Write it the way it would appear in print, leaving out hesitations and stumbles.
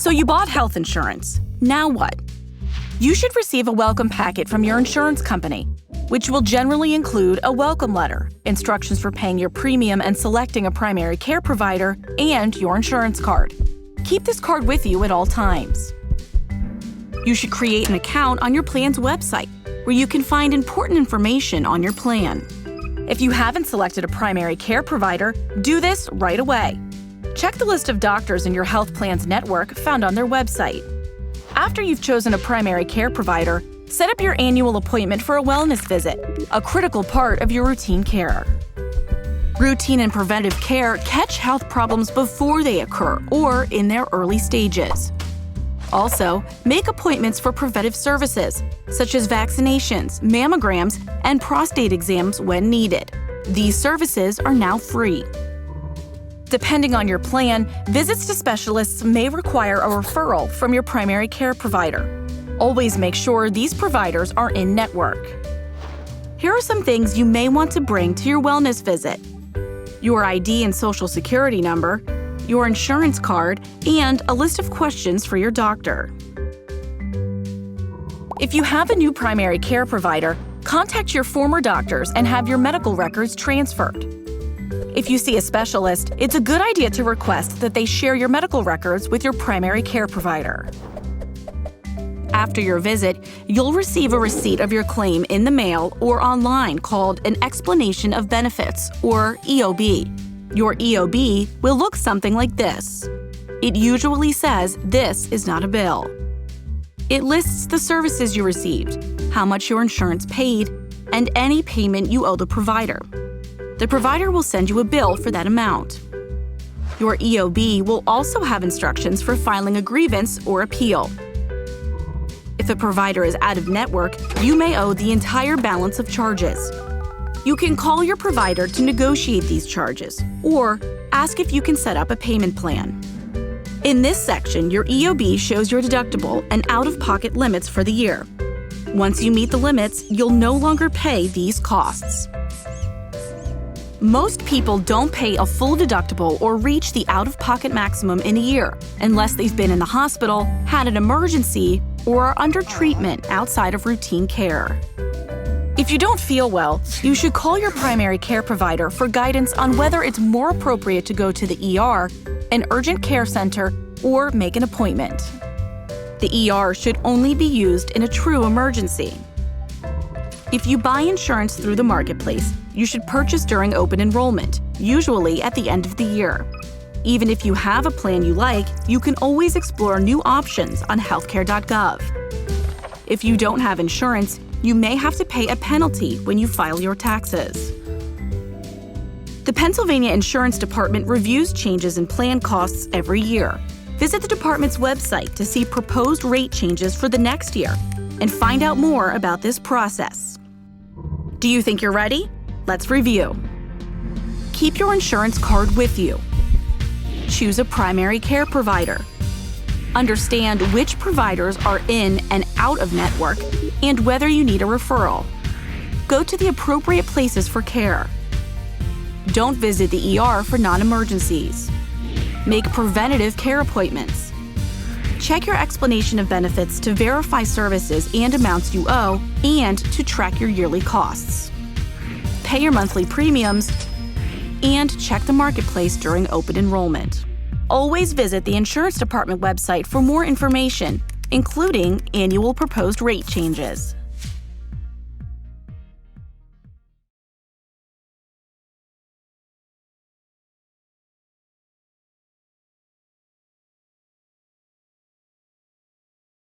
So you bought health insurance. Now what? You should receive a welcome packet from your insurance company, which will generally include a welcome letter, instructions for paying your premium and selecting a primary care provider, and your insurance card. Keep this card with you at all times. You should create an account on your plan's website, where you can find important information on your plan. If you haven't selected a primary care provider, do this right away. Check the list of doctors in your health plan's network found on their website. After you've chosen a primary care provider, set up your annual appointment for a wellness visit, a critical part of your routine care. Routine and preventive care catch health problems before they occur or in their early stages. Also, make appointments for preventive services, such as vaccinations, mammograms, and prostate exams when needed. These services are now free. Depending on your plan, visits to specialists may require a referral from your primary care provider. Always make sure these providers are in-network. Here are some things you may want to bring to your wellness visit: your ID and Social Security number, your insurance card, and a list of questions for your doctor. If you have a new primary care provider, contact your former doctors and have your medical records transferred. If you see a specialist, it's a good idea to request that they share your medical records with your primary care provider. After your visit, you'll receive a receipt of your claim in the mail or online called an Explanation of Benefits, or EOB. Your EOB will look something like this. It usually says this is not a bill. It lists the services you received, how much your insurance paid, and any payment you owe the provider. The provider will send you a bill for that amount. Your EOB will also have instructions for filing a grievance or appeal. If a provider is out of network, you may owe the entire balance of charges. You can call your provider to negotiate these charges, or ask if you can set up a payment plan. In this section, your EOB shows your deductible and out-of-pocket limits for the year. Once you meet the limits, you'll no longer pay these costs. Most people don't pay a full deductible or reach the out-of-pocket maximum in a year unless they've been in the hospital, had an emergency, or are under treatment outside of routine care. If you don't feel well, you should call your primary care provider for guidance on whether it's more appropriate to go to the ER, an urgent care center, or make an appointment. The ER should only be used in a true emergency. If you buy insurance through the marketplace, you should purchase during open enrollment, usually at the end of the year. Even if you have a plan you like, you can always explore new options on healthcare.gov. If you don't have insurance, you may have to pay a penalty when you file your taxes. The Pennsylvania Insurance Department reviews changes in plan costs every year. Visit the department's website to see proposed rate changes for the next year and find out more about this process. Do you think you're ready? Let's review. Keep your insurance card with you. Choose a primary care provider. Understand which providers are in and out of network and whether you need a referral. Go to the appropriate places for care. Don't visit the ER for non-emergencies. Make preventative care appointments. Check your explanation of benefits to verify services and amounts you owe and to track your yearly costs. Pay your monthly premiums and check the marketplace during open enrollment. Always visit the Insurance Department website for more information, including annual proposed rate changes.